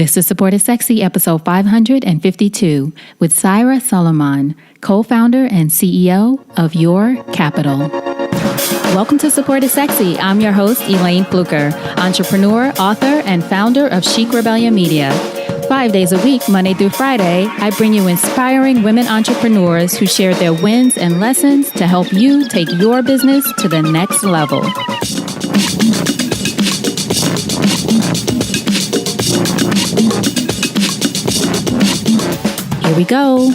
This is Support is Sexy, episode 552, with Saira Suleman, co-founder and CEO of YourCapital. Welcome to Support is Sexy. I'm your host, Elayne Fluker, entrepreneur, author, and founder of Chic Rebellion Media. 5 days a week, Monday through Friday, I bring you inspiring women entrepreneurs who share their wins and lessons to help you take your business to the next level. Here we go.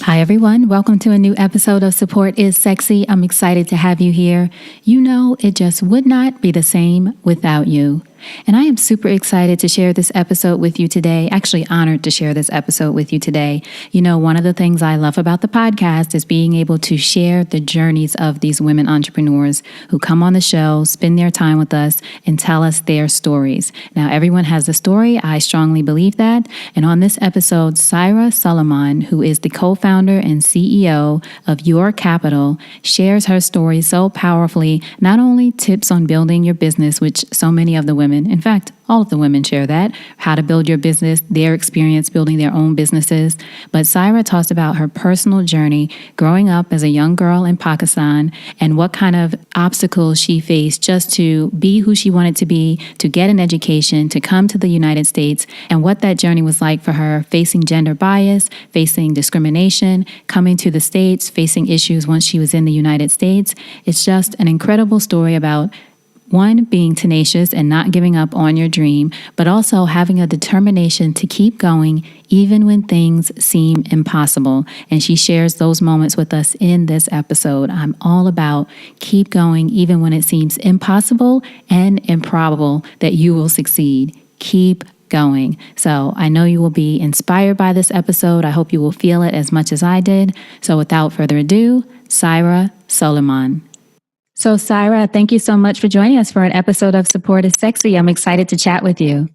Hi, everyone. Welcome to a new episode of Support is Sexy. I'm excited to have you here. You know, it just would not be the same without you. And I am super excited to share this episode with you today. Actually honored to share this episode with you today. You know, one of the things I love about the podcast is being able to share the journeys of these women entrepreneurs who come on the show, spend their time with us, and tell us their stories. Now, everyone has a story. I strongly believe that. And on this episode, Saira Suleman, who is the co-founder and CEO of YourCapital, shares her story so powerfully, not only tips on building your business, which so many of the women, in fact, all of the women share that, how to build your business, their experience building their own businesses. But Saira talks about her personal journey growing up as a young girl in Pakistan and what kind of obstacles she faced just to be who she wanted to be, to get an education, to come to the United States, and what that journey was like for her, facing gender bias, facing discrimination, coming to the States, facing issues once she was in the United States. It's just an incredible story about one, being tenacious and not giving up on your dream, but also having a determination to keep going even when things seem impossible. And she shares those moments with us in this episode. I'm all about keep going even when it seems impossible and improbable that you will succeed. Keep going. So I know you will be inspired by this episode. I hope you will feel it as much as I did. So without further ado, Saira Suleman. So, Saira, thank you so much for joining us for an episode of Support is Sexy. I'm excited to chat with you.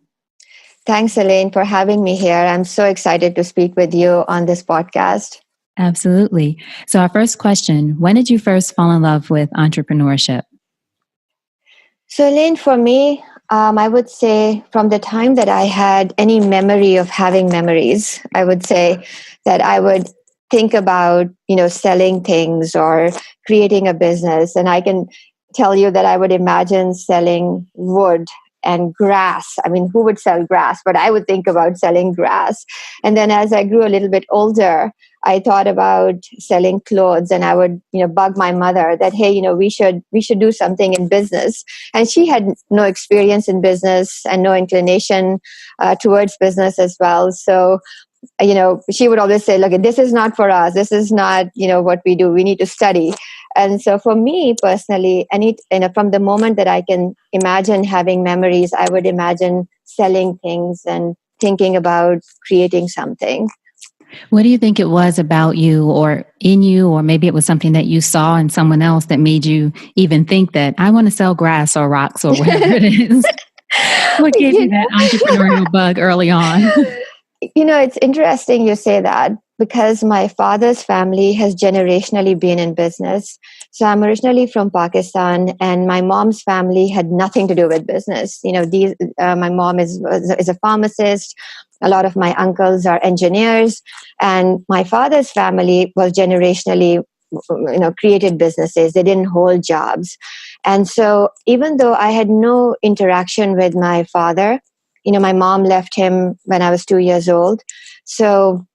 Thanks, Elayne, for having me here. I'm so excited to speak with you on this podcast. Absolutely. So, our first question, when did you first fall in love with entrepreneurship? So, Elayne, for me, I would say from the time that I had any memory of having memories, I would say that I would think about, selling things or creating a business. And I can tell you that I would imagine selling wood and grass. I mean, who would sell grass? But I would think about selling grass. And then as I grew a little bit older, I thought about selling clothes, and I would, bug my mother that, hey, we should do something in business. And she had no experience in business and no inclination towards business as well. So she would always say, look, this is not for us. This is not, what we do. We need to study. And so for me personally, from the moment that I can imagine having memories, I would imagine selling things and thinking about creating something. What do you think it was about you or in you, or maybe it was something that you saw in someone else that made you even think that I want to sell grass or rocks or whatever it is? What gave you that entrepreneurial bug early on? It's interesting you say that, because my father's family has generationally been in business. So I'm originally from Pakistan, and my mom's family had nothing to do with business. My mom is a pharmacist. A lot of my uncles are engineers, and my father's family was generationally, created businesses. They didn't hold jobs. And so even though I had no interaction with my father, my mom left him when I was 2 years old. So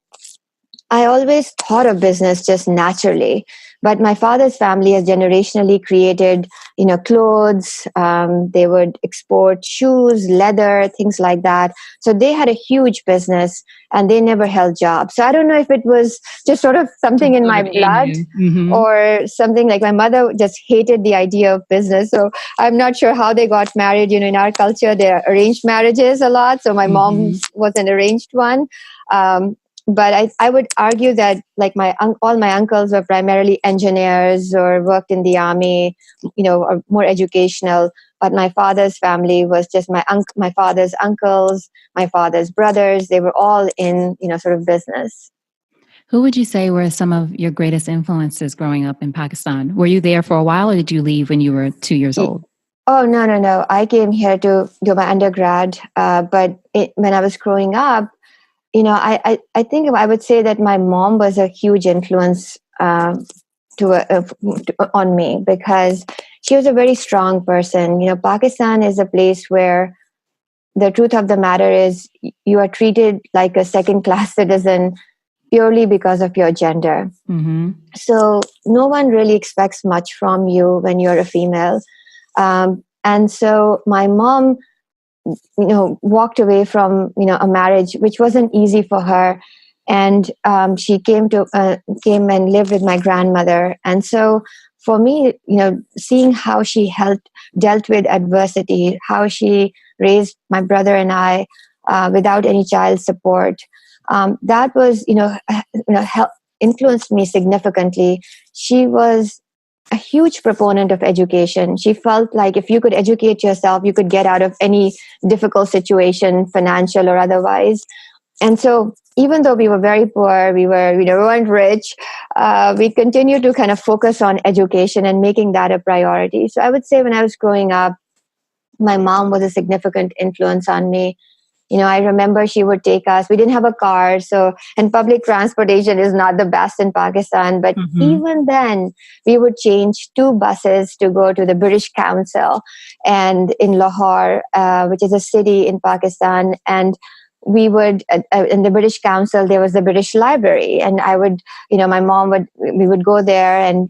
I always thought of business just naturally. But my father's family has generationally created, clothes. They would export shoes, leather, things like that. So they had a huge business, and they never held jobs. So I don't know if it was just sort of something in my blood, or something like my mother just hated the idea of business. So I'm not sure how they got married. In our culture, there are arranged marriages a lot. So my mom was an arranged one. But I would argue that all my uncles were primarily engineers or worked in the army, or more educational. But my father's family was just my father's uncles, my father's brothers. They were all in, sort of business. Who would you say were some of your greatest influences growing up in Pakistan? Were you there for a while or did you leave when you were 2 years Y- old? Oh, no, no, no. I came here to do my undergrad. When I was growing up, I think I would say that my mom was a huge influence on me because she was a very strong person. Pakistan is a place where the truth of the matter is you are treated like a second class citizen purely because of your gender. Mm-hmm. So no one really expects much from you when you're a female. And so my mom, walked away from, a marriage which wasn't easy for her. And she came and lived with my grandmother. And so for me, seeing how she dealt with adversity, how she raised my brother and I without any child support, that was, influenced me significantly. She was a huge proponent of education. She felt like if you could educate yourself, you could get out of any difficult situation, financial or otherwise. And so, even though we were very poor, we weren't rich, we continued to kind of focus on education and making that a priority. So, I would say when I was growing up, my mom was a significant influence on me. I remember she would take us. We didn't have a car, and public transportation is not the best in Pakistan. But Mm-hmm. even then, we would change two buses to go to the British Council and in Lahore, which is a city in Pakistan. And we would, in the British Council, there was the British Library. And we would go there and,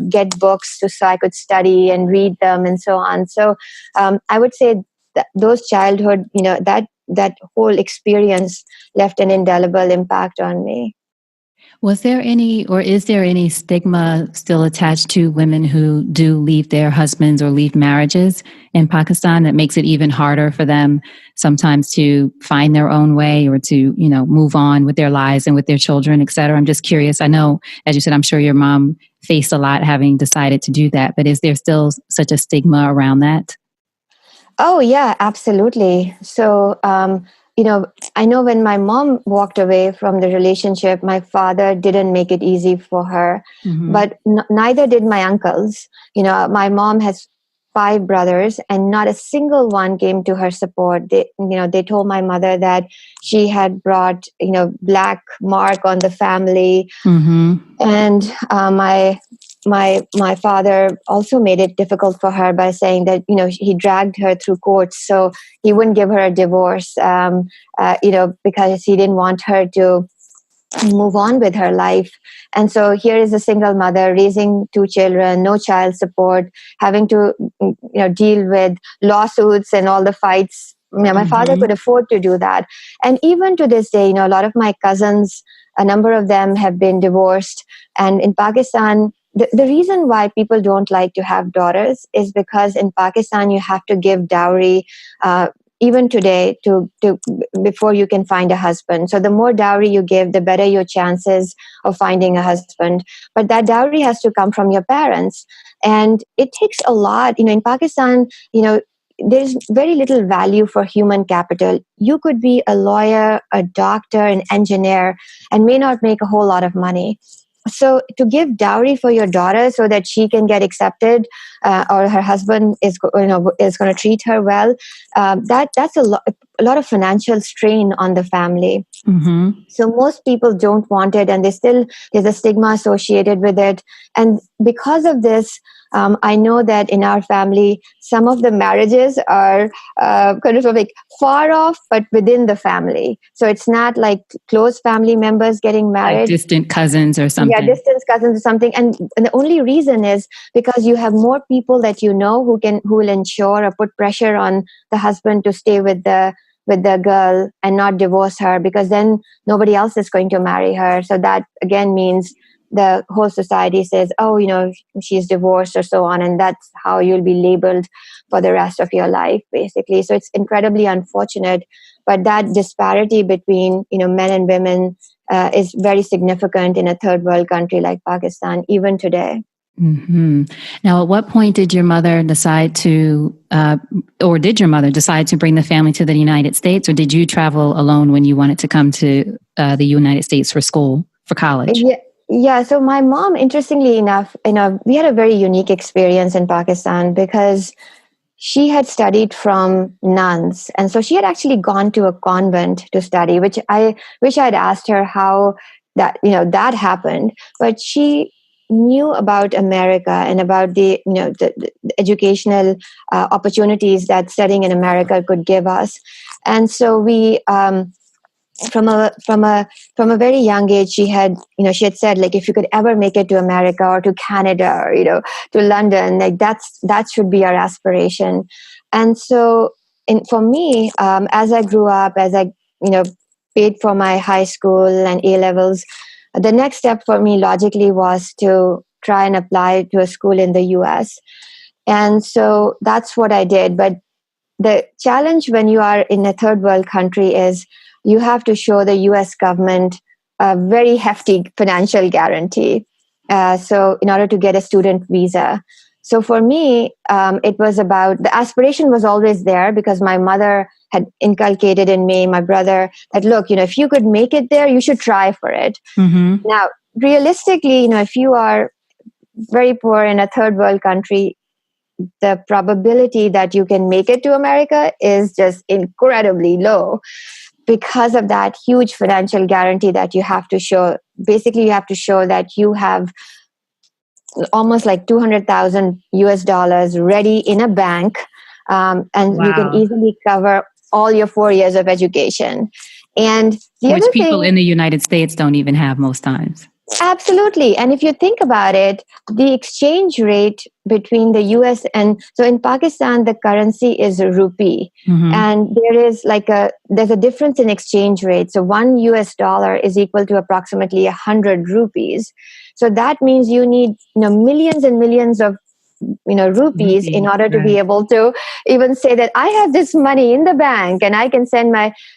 get books so I could study and read them and so on. So I would say that those childhood, that whole experience left an indelible impact on me. Was there any, or is there any stigma still attached to women who do leave their husbands or leave marriages in Pakistan that makes it even harder for them sometimes to find their own way or to, move on with their lives and with their children, et cetera? I'm just curious. I know, as you said, I'm sure your mom faced a lot having decided to do that, but is there still such a stigma around that? Oh, yeah, absolutely. So, I know when my mom walked away from the relationship, my father didn't make it easy for her, Mm-hmm. but neither did my uncles. My mom has five brothers, and not a single one came to her support. They told my mother that she had brought, black mark on the family. Mm-hmm. And my father also made it difficult for her by saying that he dragged her through courts, so he wouldn't give her a divorce, because he didn't want her to move on with her life. And so here is a single mother raising two children, no child support, having to deal with lawsuits and all the fights. My father Mm-hmm. could afford to do that. And even to this day, a lot of my cousins, a number of them have been divorced. And in Pakistan, the reason why people don't like to have daughters is because in Pakistan you have to give dowry, even today, to before you can find a husband. So the more dowry you give, the better your chances of finding a husband. But that dowry has to come from your parents, and it takes a lot. In Pakistan, there's very little value for human capital. You could be a lawyer, a doctor, an engineer, and may not make a whole lot of money. So to give dowry for your daughter so that she can get accepted, or her husband is going to treat her well, that's a lot of financial strain on the family. Mm-hmm. So most people don't want it, and there's a stigma associated with it. And because of this, I know that in our family, some of the marriages are kind of like far off, but within the family. So it's not like close family members getting Like married. distant cousins or Yeah, something. distance cousins or something. And the only reason is because you have more people that who will ensure or put pressure on the husband to stay with the girl and not divorce her, because then nobody else is going to marry her. So that again means the whole society says, oh, she's divorced or so on, and that's how you'll be labeled for the rest of your life, basically. So it's incredibly unfortunate, but that disparity between men and women is very significant in a third world country like Pakistan, even today. Mm-hmm. Now, at what point did your mother decide to, or did your mother decide to bring the family to the United States, or did you travel alone when you wanted to come to the United States for school? for college? Yeah. So my mom, interestingly enough, we had a very unique experience in Pakistan because she had studied from nuns. And so she had actually gone to a convent to study, which I wish I'd asked her how that happened. But she knew about America and about the educational opportunities that studying in America could give us. And so we, from a very young age, she had said, like, if you could ever make it to America or to Canada or to London, like that should be our aspiration. And so for me, as I grew up, as I paid for my high school and A levels, the next step for me logically was to try and apply to a school in the US. And so that's what I did. But the challenge when you are in a third world country is you have to show the US government a very hefty financial guarantee. So in order to get a student visa. So for me, it was about, the aspiration was always there because my mother had inculcated in me, my brother, that look, if you could make it there, you should try for it. Mm-hmm. Now, realistically, if you are very poor in a third world country, the probability that you can make it to America is just incredibly low because of that huge financial guarantee that you have to show. Basically, you have to show that you have almost like 200,000 US dollars ready in a bank, and Wow. you can easily cover all your 4 years of education. And the Which other people thing, in the United States don't even have most times. absolutely. And if you think about it, the exchange rate between the US and, so in Pakistan, the currency is a rupee. Mm-hmm. And there's a difference in exchange rate. So $1 US is equal to approximately 100 rupees. So that means you need, millions and millions of, rupees in order to be able to even say that I have this money in the bank and I can send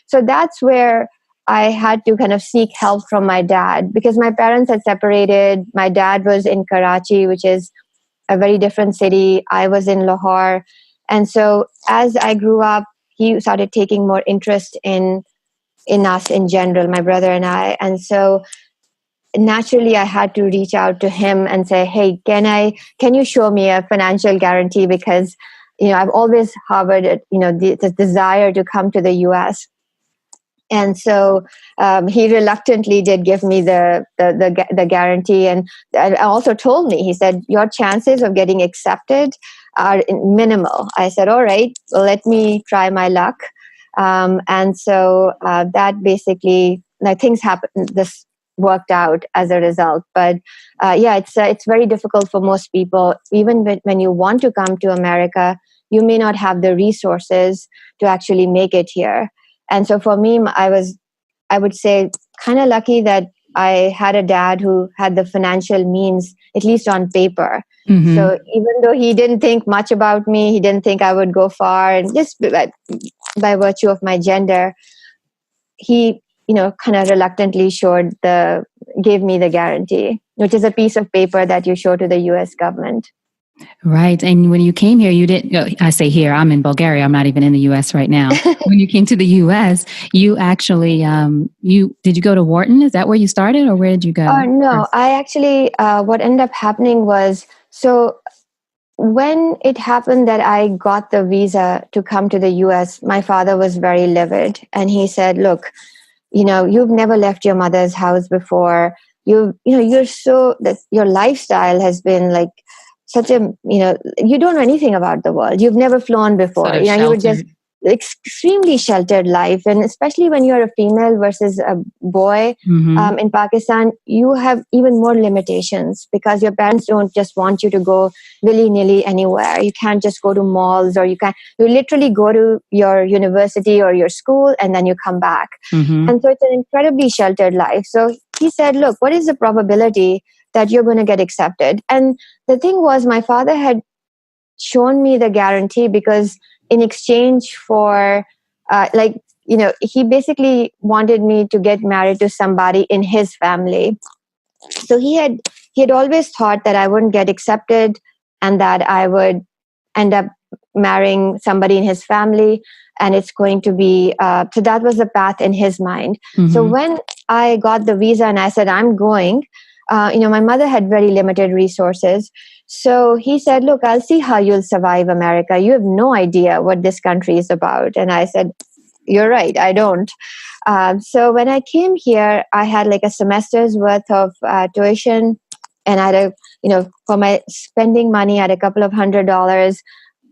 so that's where I had to kind of seek help from my dad because my parents had separated. My dad was in Karachi, which is a very different city. I was in Lahore. And so as I grew up, he started taking more interest in us in general, my brother and I. And so naturally I had to reach out to him and say, hey, can you show me a financial guarantee? Because, I've always harbored the desire to come to the US. And so he reluctantly did give me the guarantee, and also told me, he said, your chances of getting accepted are minimal. I said, all right, well, let me try my luck. And so that basically, things happened. This worked out as a result. But it's very difficult for most people. Even when you want to come to America, you may not have the resources to actually make it here. And so for me, I would say, kind of lucky that I had a dad who had the financial means, at least on paper. Mm-hmm. So even though he didn't think much about me, he didn't think I would go far, and just by virtue of my gender, he, kind of reluctantly gave me the guarantee, which is a piece of paper that you show to the US government. Right. And when you came here, you didn't, I say here, I'm in Bulgaria. I'm not even in the US right now. When you came to the US, you actually, did you go to Wharton? Is that where you started, or where did you go? No, I actually, what ended up happening was, so when it happened that I got the visa to come to the US, my father was very livid. And he said, look, you've never left your mother's house before. You're so, that your lifestyle has been like such a, you don't know anything about the world. You've never flown before. Sort of you were just extremely sheltered life. And especially when you're a female versus a boy, mm-hmm. In Pakistan, you have even more limitations because your parents don't just want you to go willy-nilly anywhere. You can't just go to malls, or you literally go to your university or your school and then you come back. Mm-hmm. And so it's an incredibly sheltered life. So he said, look, what is the probability that you're going to get accepted? And the thing was, my father had shown me the guarantee because in exchange for, he basically wanted me to get married to somebody in his family. So he had always thought that I wouldn't get accepted and that I would end up marrying somebody in his family. And it's going to be, so that was the path in his mind. Mm-hmm. So when I got the visa and I said, I'm going, my mother had very limited resources. So he said, look, I'll see how you'll survive America. You have no idea what this country is about. And I said, you're right, I don't. So when I came here, I had like a semester's worth of tuition, and I had for my spending money, I had a couple of $100.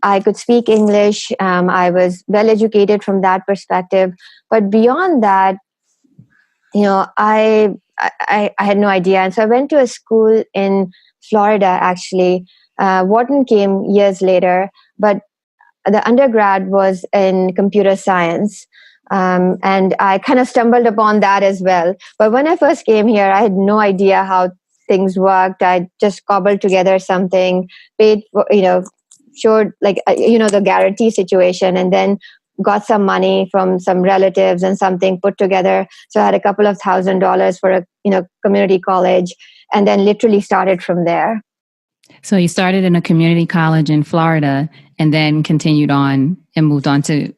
I could speak English. I was well educated from that perspective. But beyond that, I had no idea. And so I went to a school in Florida, actually. Wharton came years later, but the undergrad was in computer science. And I kind of stumbled upon that as well. But when I first came here, I had no idea how things worked. I just cobbled together something, paid for, showed the guarantee situation, and then got some money from some relatives and something put together. So I had a couple of $1,000 for a community college, and then literally started from there. So you started in a community college in Florida, and then continued on and moved on to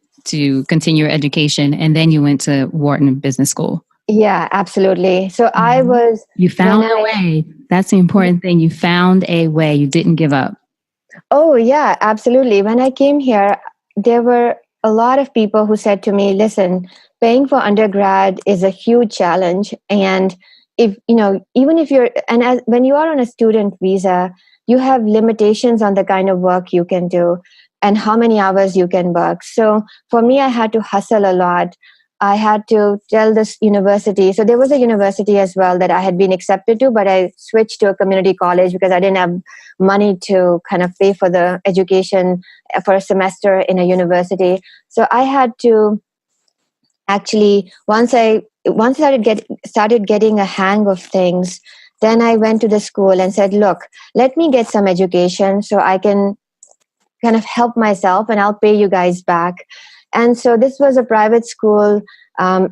continue your education, and then you went to Wharton Business School. Yeah, absolutely. So You found a way. That's the important thing. You found a way. You didn't give up. Oh, yeah, absolutely. When I came here, there were a lot of people who said to me, listen, paying for undergrad is a huge challenge. And even if when you are on a student visa, you have limitations on the kind of work you can do and how many hours you can work. So for me, I had to hustle a lot. I had to tell this university. So there was a university as well that I had been accepted to, but I switched to a community college because I didn't have money to kind of pay for the education for a semester in a university. So I had to actually, once I started getting a hang of things, then I went to the school and said, look, let me get some education so I can kind of help myself and I'll pay you guys back. And so this was a private school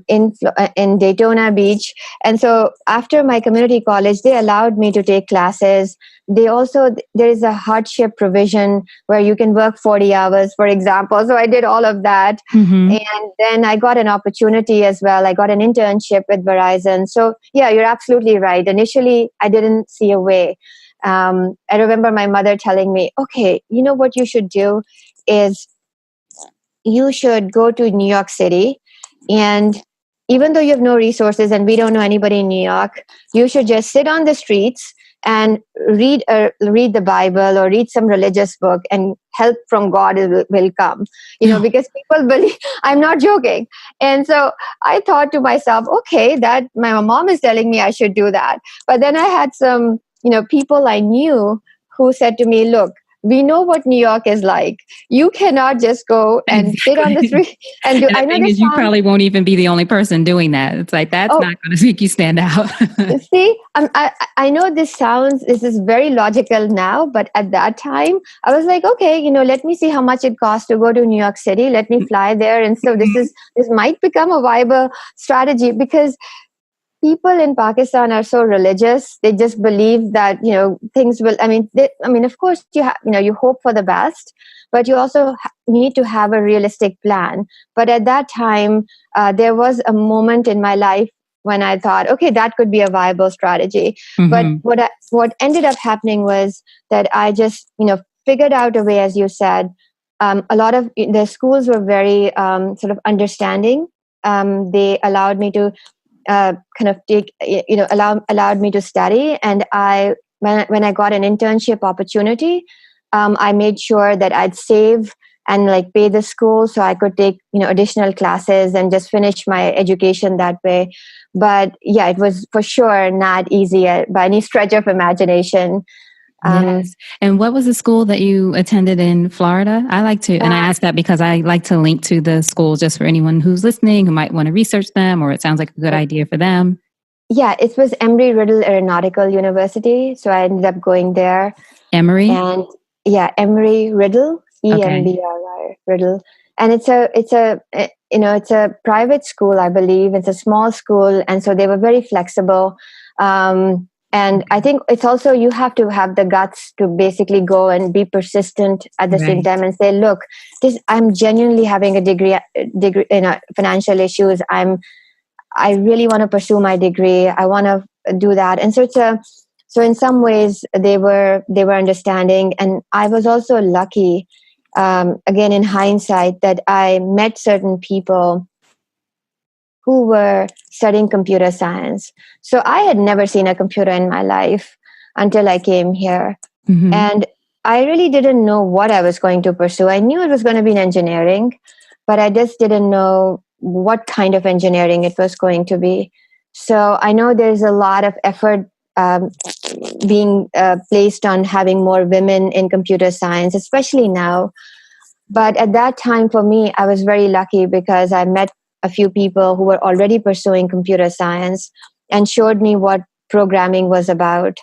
in Daytona Beach. And so after my community college, they allowed me to take classes. There is a hardship provision where you can work 40 hours, for example. So I did all of that. Mm-hmm. And then I got an opportunity as well. I got an internship with Verizon. So yeah, you're absolutely right. Initially, I didn't see a way. I remember my mother telling me, okay, what you should do is you should go to New York City, and even though you have no resources and we don't know anybody in New York, you should just sit on the streets and read the Bible or read some religious book, and help from God will come. Because people believe. I'm not joking. And so I thought to myself, okay, that my mom is telling me I should do that. But then I had some people I knew who said to me, look, we know what New York is like. You cannot just go and sit on the street and do. And the thing is, you probably won't even be the only person doing that. It's like, that's not going to make you stand out. See, I know this is very logical now, but at that time, I was like, okay, let me see how much it costs to go to New York City. Let me fly there, and so this might become a viable strategy, because people in Pakistan are so religious. They just believe that things will. Of course, you hope for the best, but you also need to have a realistic plan. But at that time, there was a moment in my life when I thought, okay, that could be a viable strategy. Mm-hmm. But what ended up happening was that I just figured out a way, as you said. A lot of the schools were very sort of understanding. They allowed me to kind of take, allowed me to study. And when I got an internship opportunity, I made sure that I'd save and pay the school so I could take, additional classes and just finish my education that way. But yeah, it was for sure not easy by any stretch of imagination. Yes. And what was the school that you attended in Florida? I like to, and I ask that because I like to link to the schools just for anyone who's listening who might want to research them, or it sounds like a good idea for them. Yeah, it was Embry-Riddle Aeronautical University. So I ended up going there. Emory? And yeah, Embry-Riddle, EMBRI, Riddle. And it's a private school, I believe. It's a small school. And so they were very flexible. And I think it's also, you have to have the guts to basically go and be persistent at the same time and say, look, I'm genuinely having a degree in financial issues. I really want to pursue my degree. I want to do that. And so in some ways they were understanding. And I was also lucky, again, in hindsight, that I met certain people who were studying computer science. So I had never seen a computer in my life until I came here. Mm-hmm. And I really didn't know what I was going to pursue. I knew it was going to be in engineering, but I just didn't know what kind of engineering it was going to be. So I know there's a lot of effort being placed on having more women in computer science, especially now. But at that time, for me, I was very lucky because I met a few people who were already pursuing computer science and showed me what programming was about.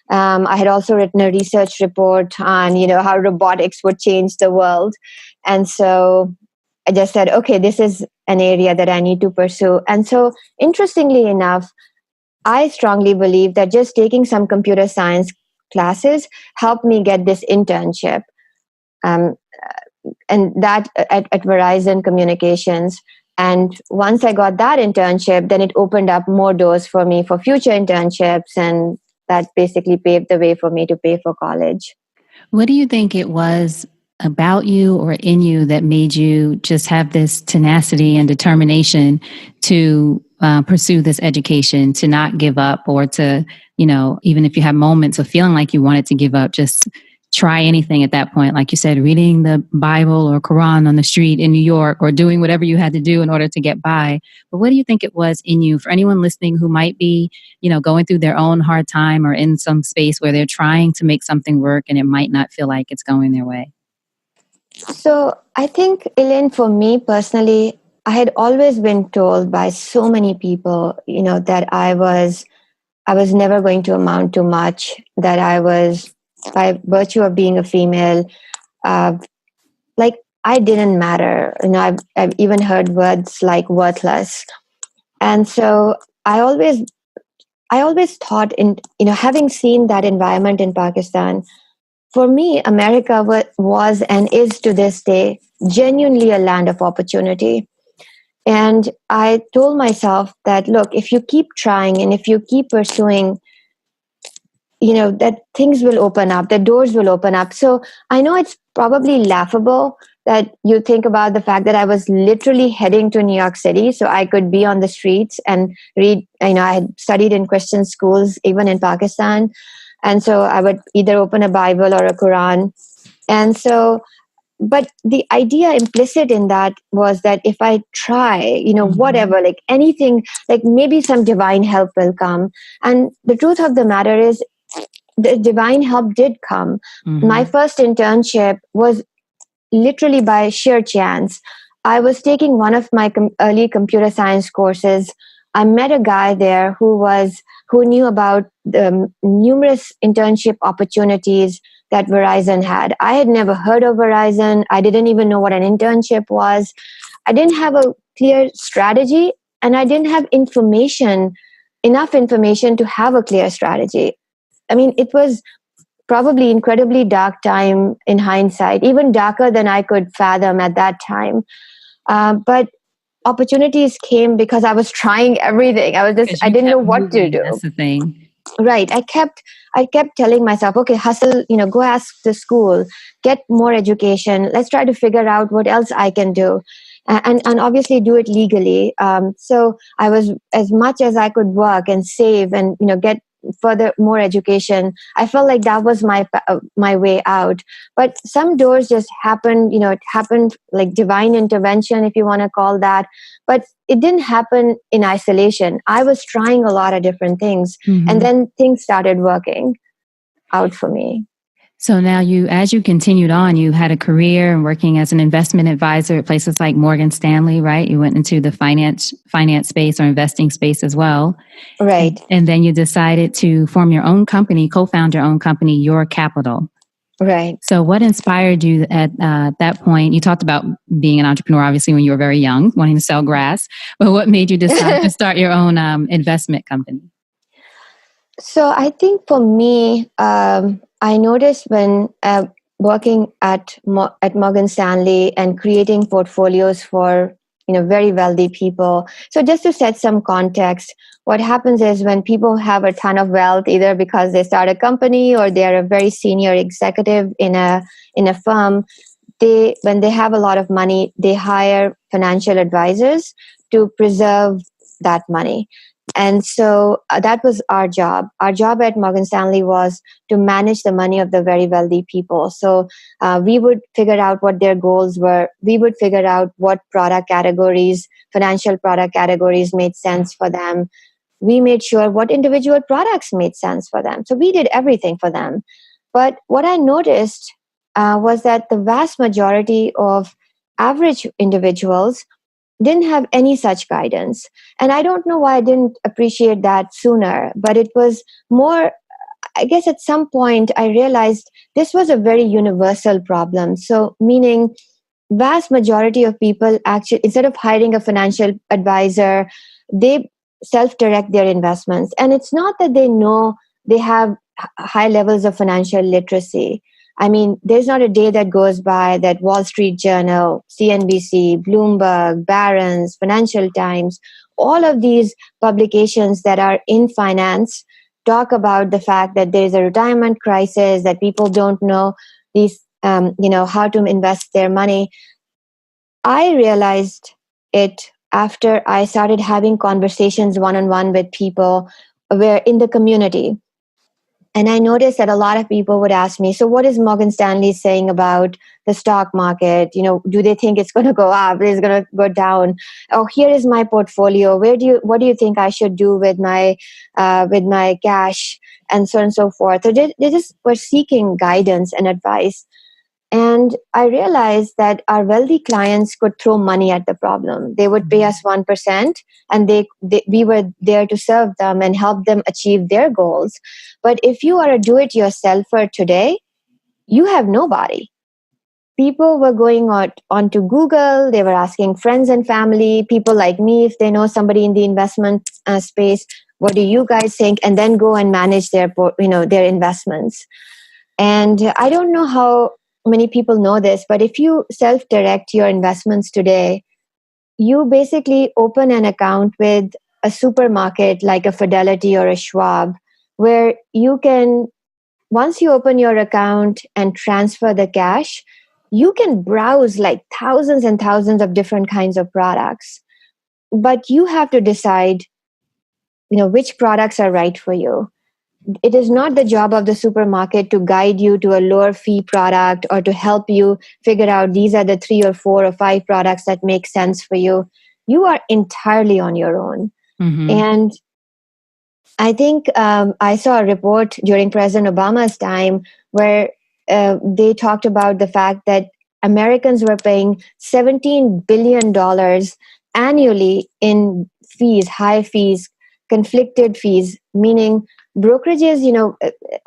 I had also written a research report on, how robotics would change the world. And so I just said, okay, this is an area that I need to pursue. And so, interestingly enough, I strongly believe that just taking some computer science classes helped me get this internship. Um, and that at Verizon Communications. And once I got that internship, then it opened up more doors for me for future internships. And that basically paved the way for me to pay for college. What do you think it was about you or in you that made you just have this tenacity and determination to pursue this education, to not give up, or to, even if you have moments of feeling like you wanted to give up, just try anything at that point? Like you said, reading the Bible or Quran on the street in New York, or doing whatever you had to do in order to get by. But what do you think it was in you, for anyone listening who might be, going through their own hard time or in some space where they're trying to make something work and it might not feel like it's going their way? So I think, Elayne, for me personally, I had always been told by so many people, that I was never going to amount to much, that I was, by virtue of being a female, like I didn't matter. I've even heard words like worthless. And so I always thought, in having seen that environment in Pakistan, for me, America was and is to this day genuinely a land of opportunity. And I told myself that, look, if you keep trying and if you keep pursuing, that things will open up, that doors will open up. So I know it's probably laughable that you think about the fact that I was literally heading to New York City so I could be on the streets and read. I had studied in Christian schools, even in Pakistan. And so I would either open a Bible or a Quran. And so, but the idea implicit in that was that if I try, whatever, like anything, like maybe some divine help will come. And the truth of the matter is, the divine help did come. Mm-hmm. My first internship was literally by sheer chance. I was taking one of my early computer science courses. I met a guy there who knew about the numerous internship opportunities that Verizon had. I had never heard of Verizon. I didn't even know what an internship was. I didn't have a clear strategy, and I didn't have enough information to have a clear strategy. I mean, it was probably incredibly dark time in hindsight, even darker than I could fathom at that time. But opportunities came because I was trying everything. I didn't know what to do. That's the thing. Right. I kept telling myself, okay, hustle, go ask the school, get more education. Let's try to figure out what else I can do. And obviously do it legally. So I was, as much as I could work and save and, get further more education, I felt like that was my way out. But some doors just happened. It happened like divine intervention, if you want to call that. But it didn't happen in isolation. I was trying a lot of different things, and then things started working out for me. So now as you continued on, you had a career and working as an investment advisor at places like Morgan Stanley, right? You went into the finance space or investing space as well. Right. And then you decided to form your own company, co-found your own company, YourCapital. Right. So what inspired you at that point? You talked about being an entrepreneur, obviously, when you were very young, wanting to sell grass. But what made you decide to start your own investment company? So I think for me, I noticed when working at Morgan Stanley and creating portfolios for very wealthy people. So just to set some context, what happens is when people have a ton of wealth, either because they start a company or they are a very senior executive in a firm, when they have a lot of money, they hire financial advisors to preserve that money. And so that was our job. Our job at Morgan Stanley was to manage the money of the very wealthy people. So we would figure out what their goals were. We would figure out what product categories, financial product categories made sense for them. We made sure what individual products made sense for them. So we did everything for them. But what I noticed was that the vast majority of average individuals didn't have any such guidance. And I don't know why I didn't appreciate that sooner, but it was more, I guess at some point I realized this was a very universal problem. So meaning vast majority of people actually, instead of hiring a financial advisor, they self-direct their investments. And it's not that they know they have high levels of financial literacy. I mean, there's not a day that goes by that Wall Street Journal, CNBC, Bloomberg, Barron's, Financial Times, all of these publications that are in finance talk about the fact that there's a retirement crisis, that people don't know these, how to invest their money. I realized it after I started having conversations one-on-one with people where in the community. And I noticed that a lot of people would ask me, so what is Morgan Stanley saying about the stock market? Do they think it's going to go up? Is it going to go down? Oh, here is my portfolio. What do you think I should do with my cash? And so on and so forth. So they just were seeking guidance and advice. And I realized that our wealthy clients could throw money at the problem. They would pay us 1%, and we were there to serve them and help them achieve their goals. But if you are a do-it-yourselfer today, you have nobody. People were going onto Google. They were asking friends and family, people like me, if they know somebody in the investment space, what do you guys think? And then go and manage their investments. And I don't know how many people know this, but if you self-direct your investments today, you basically open an account with a supermarket like a Fidelity or a Schwab, where you can, once you open your account and transfer the cash, you can browse like thousands and thousands of different kinds of products. But you have to decide, which products are right for you. It is not the job of the supermarket to guide you to a lower fee product or to help you figure out these are the 3 or 4 or 5 products that make sense for you. You are entirely on your own. Mm-hmm. And I think I saw a report during President Obama's time where they talked about the fact that Americans were paying $17 billion annually in fees, high fees, conflicted fees, meaning brokerages,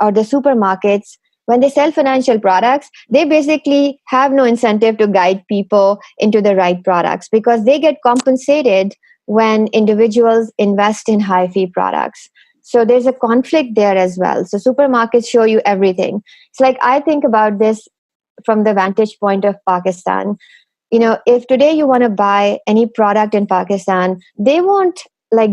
or the supermarkets, when they sell financial products, they basically have no incentive to guide people into the right products because they get compensated when individuals invest in high fee products. So there's a conflict there as well. So supermarkets show you everything. It's like I think about this from the vantage point of Pakistan. If today you want to buy any product in Pakistan, they won't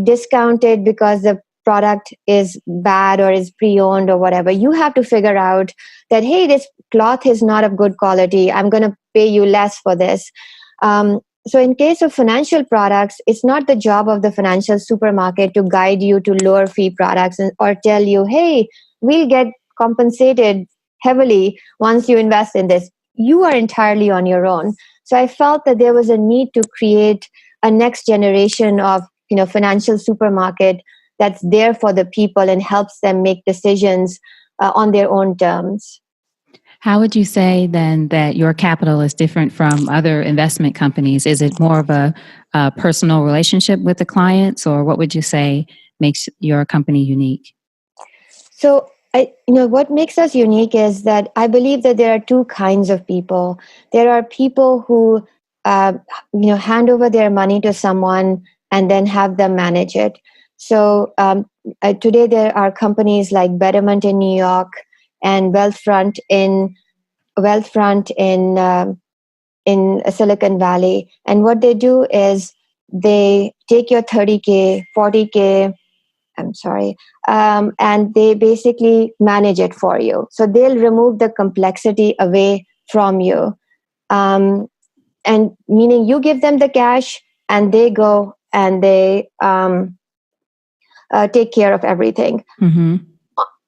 discount it because the product is bad or is pre-owned or whatever. You have to figure out that, hey, this cloth is not of good quality. I'm going to pay you less for this. So in case of financial products, it's not the job of the financial supermarket to guide you to lower fee products or tell you, hey, we'll get compensated heavily once you invest in this. You are entirely on your own. So I felt that there was a need to create a next generation of financial supermarket that's there for the people and helps them make decisions on their own terms. How would you say then that YourCapital is different from other investment companies? Is it more of a personal relationship with the clients, or what would you say makes your company unique? So, what makes us unique is that I believe that there are two kinds of people. There are people who, hand over their money to someone and then have them manage it. So today there are companies like Betterment in New York and Wealthfront in in Silicon Valley. And what they do is they take your 30K, 40K, I'm sorry, and they basically manage it for you. So they'll remove the complexity away from you. And meaning you give them the cash and they go and they take care of everything. Mm-hmm.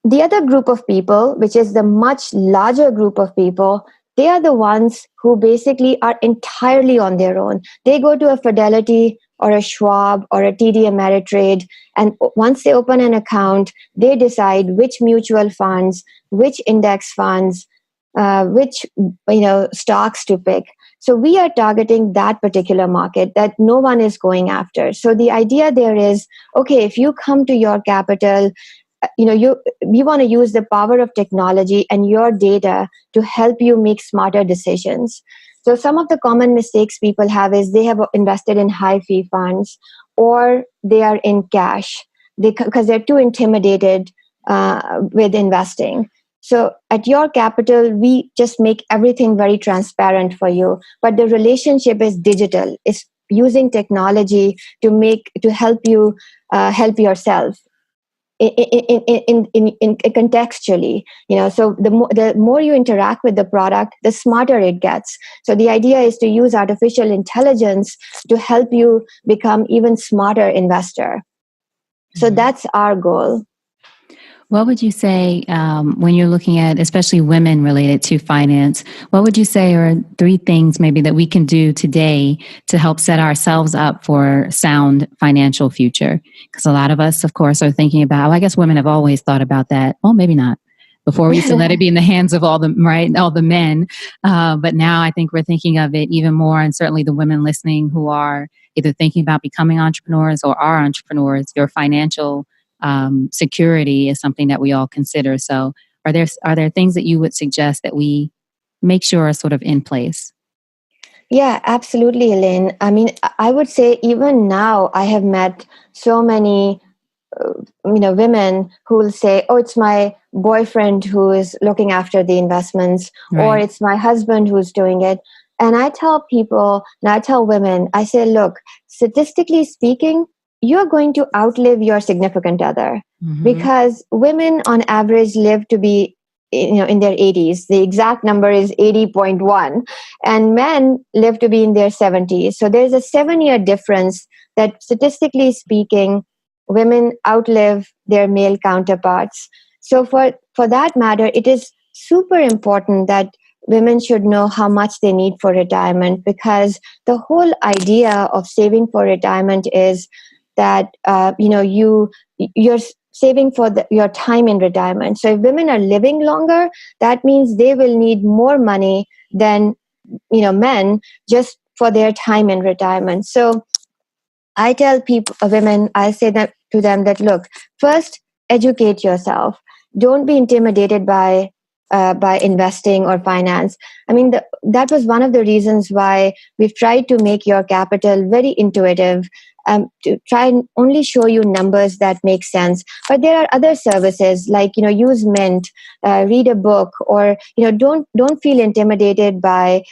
The other group of people, which is the much larger group of people, they are the ones who basically are entirely on their own. They go to a Fidelity or a Schwab or a TD Ameritrade, and once they open an account, they decide which mutual funds, which index funds, which stocks to pick. So we are targeting that particular market that no one is going after. So the idea there is, okay, if you come to YourCapital, we want to use the power of technology and your data to help you make smarter decisions. So some of the common mistakes people have is they have invested in high fee funds, or they are in cash because they're too intimidated with investing. So at YourCapital, we just make everything very transparent for you, but the relationship is digital. It's using technology to help you help yourself in contextually. So the more you interact with the product, the smarter it gets. So the idea is to use artificial intelligence to help you become even smarter investor. So that's our goal. What would you say when you're looking at, especially women related to finance, what would you say are 3 things maybe that we can do today to help set ourselves up for sound financial future? Because a lot of us, of course, are thinking about, I guess women have always thought about that. Well, maybe not. Before we used to let it be in the hands of all the men. But now I think we're thinking of it even more. And certainly the women listening who are either thinking about becoming entrepreneurs or are entrepreneurs, your financial security is something that we all consider. So are there things that you would suggest that we make sure are sort of in place? Yeah, absolutely, Elayne. I mean, I would say even now I have met so many women who will say, oh, it's my boyfriend who is looking after the investments, Right. Or it's my husband who's doing it. And I tell people, and I tell women, I say, look, statistically speaking, you're going to outlive your significant other, because women on average live to be in their 80s. The exact number is 80.1, and men live to be in their 70s. So there's a 7-year difference that, statistically speaking, women outlive their male counterparts. So for that matter, it is super important that women should know how much they need for retirement, because the whole idea of saving for retirement is that you're saving for your time in retirement. So if women are living longer, that means they will need more money than men just for their time in retirement. So I tell women, I say that to them that, look, first educate yourself. Don't be intimidated by investing or finance. I mean, that was one of the reasons why we've tried to make YourCapital very intuitive, to try and only show you numbers that make sense. But there are other services like, use Mint, read a book, or, don't feel intimidated by,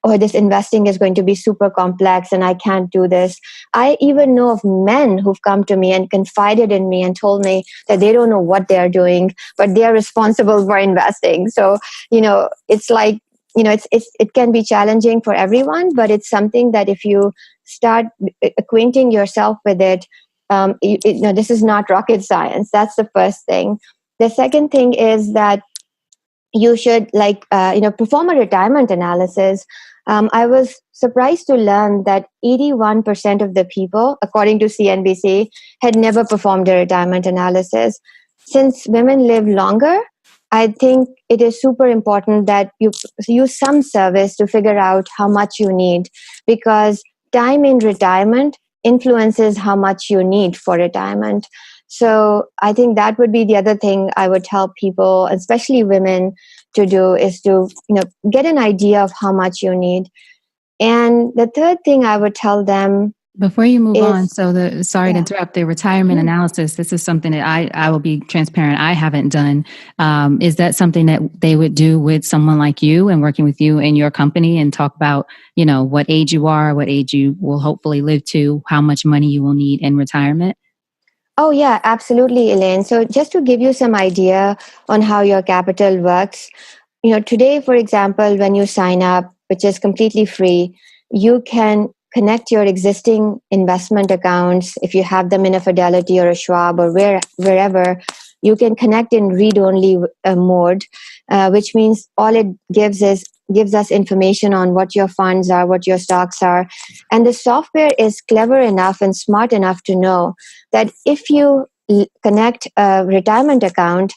oh, this investing is going to be super complex and I can't do this. I even know of men who've come to me and confided in me and told me that they don't know what they're doing, but they are responsible for investing. So, it's like, it can be challenging for everyone, but it's something that if you start acquainting yourself with it, this is not rocket science. That's the first thing. The second thing is that you should perform a retirement analysis. I was surprised to learn that 81% of the people, according to CNBC, had never performed a retirement analysis. Since women live longer, I think it is super important that you use some service to figure out how much you need, because time in retirement influences how much you need for retirement. So I think that would be the other thing I would tell people, especially women, to do, is to get an idea of how much you need. And the third thing I would tell them Before you move on, is, so sorry to yeah. interrupt, the retirement analysis, this is something that I will be transparent, I haven't done. Is that something that they would do with someone like you and working with you in your company and talk about, what age you are, what age you will hopefully live to, how much money you will need in retirement? Oh, yeah, absolutely, Elayne. So, just to give you some idea on how your capital works, today, for example, when you sign up, which is completely free, you can connect your existing investment accounts. If you have them in a Fidelity or a Schwab or wherever, you can connect in read-only mode, which means all it gives us information on what your funds are, what your stocks are, and the software is clever enough and smart enough to know that if you connect a retirement account,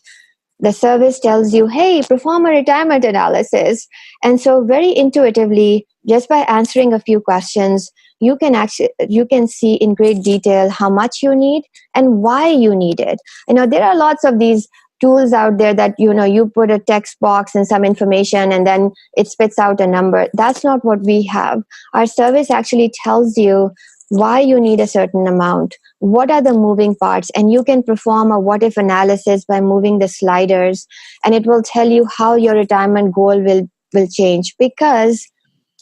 the service tells you, hey, perform a retirement analysis. And so very intuitively, just by answering a few questions, you can see in great detail how much you need and why you need it. There are lots of these tools out there that you put a text box and some information and then it spits out a number. That's not what we have. Our service actually tells you why you need a certain amount, what are the moving parts, and you can perform a what if analysis by moving the sliders, and it will tell you how your retirement goal will change, because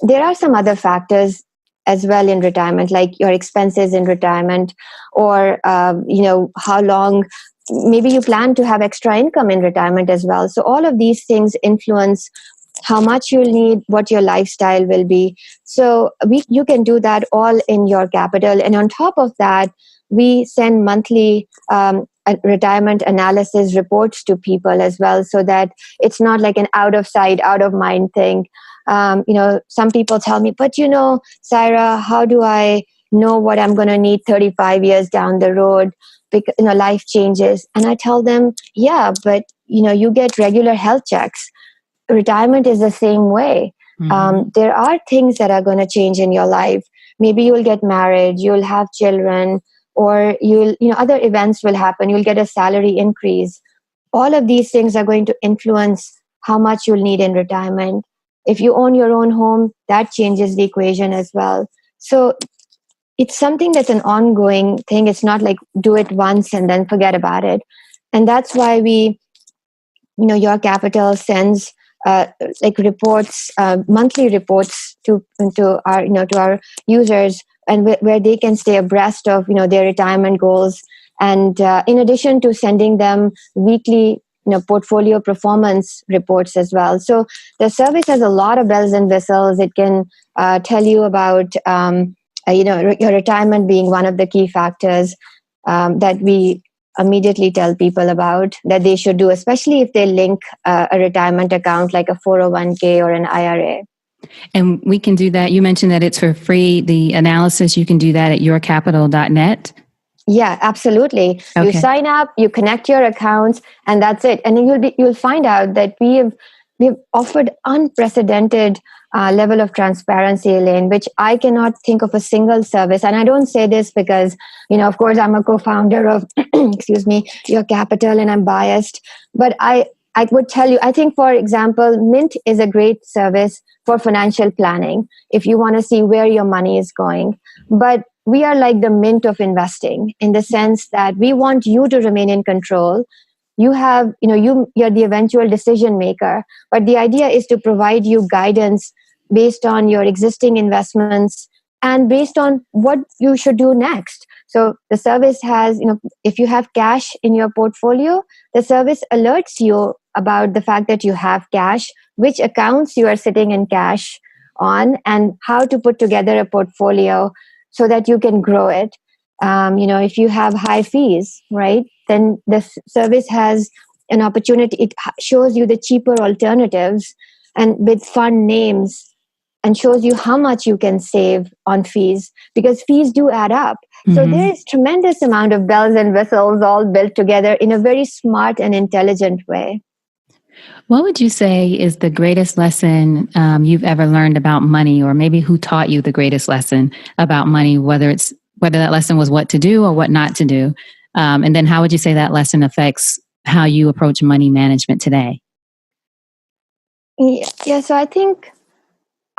there are some other factors as well in retirement, like your expenses in retirement, or how long maybe you plan to have extra income in retirement as well. So all of these things influence how much you'll need, what your lifestyle will be. So you can do that all in your capital. And on top of that, we send monthly retirement analysis reports to people as well, so that it's not like an out of sight, out of mind thing. Some people tell me, but Saira, how do I know what I'm going to need 35 years down the road? Because life changes. And I tell them, yeah, but you get regular health checks. Retirement is the same way. There are things that are going to change in your life. Maybe you'll get married, you'll have children, or other events will happen. You'll get a salary increase. All of these things are going to influence how much you'll need in retirement. If you own your own home, that changes the equation as well. So it's something that's an ongoing thing. It's not like do it once and then forget about it. And that's why Your Capital sends like reports, monthly reports to our users, and where they can stay abreast of their retirement goals. And in addition to sending them weekly portfolio performance reports as well. So the service has a lot of bells and whistles. It can tell you about your retirement being one of the key factors that we immediately tell people about that they should do, especially if they link a retirement account like a 401k or an IRA. And we can do that. You mentioned that it's for free. The analysis, you can do that at yourcapital.net. Yeah, absolutely. Okay. You sign up, you connect your accounts, and that's it. And then you'll find out that we've offered unprecedented level of transparency, Elayne, which I cannot think of a single service. And I don't say this because, of course, I'm a co-founder of, excuse me, Your Capital, and I'm biased. But I would tell you, I think, for example, Mint is a great service for financial planning if you want to see where your money is going. But we are like the Mint of investing, in the sense that we want you to remain in control. You have, you're the eventual decision maker, but the idea is to provide you guidance based on your existing investments and based on what you should do next. So the service has, if you have cash in your portfolio, the service alerts you about the fact that you have cash, which accounts you are sitting in cash on, and how to put together a portfolio so that you can grow it. If you have high fees, right, then the service has an opportunity. It shows you the cheaper alternatives and with fund names, and shows you how much you can save on fees, because fees do add up. So there is tremendous amount of bells and whistles all built together in a very smart and intelligent way. What would you say is the greatest lesson you've ever learned about money, or maybe who taught you the greatest lesson about money, whether that lesson was what to do or what not to do? And then how would you say that lesson affects how you approach money management today? Yeah, so I think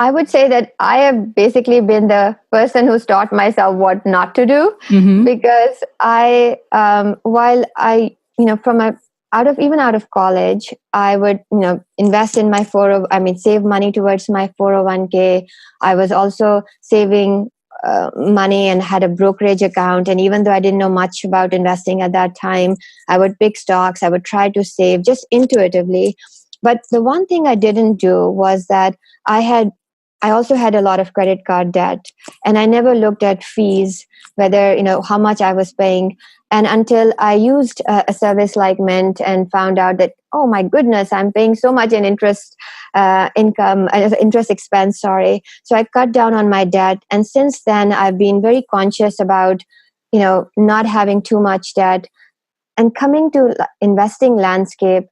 I would say that I have basically been the person who's taught myself what not to do, Mm-hmm. because while I, from out of college, I would, invest in my save money towards my 401k. I was also saving money and had a brokerage account. And even though I didn't know much about investing at that time, I would pick stocks. I would try to save just intuitively. But the one thing I didn't do was that I also had a lot of credit card debt, and I never looked at fees, whether, how much I was paying. And until I used a service like Mint and found out that, oh my goodness, I'm paying so much in interest expense, sorry. So I cut down on my debt. And since then, I've been very conscious about, not having too much debt. And coming to investing landscape,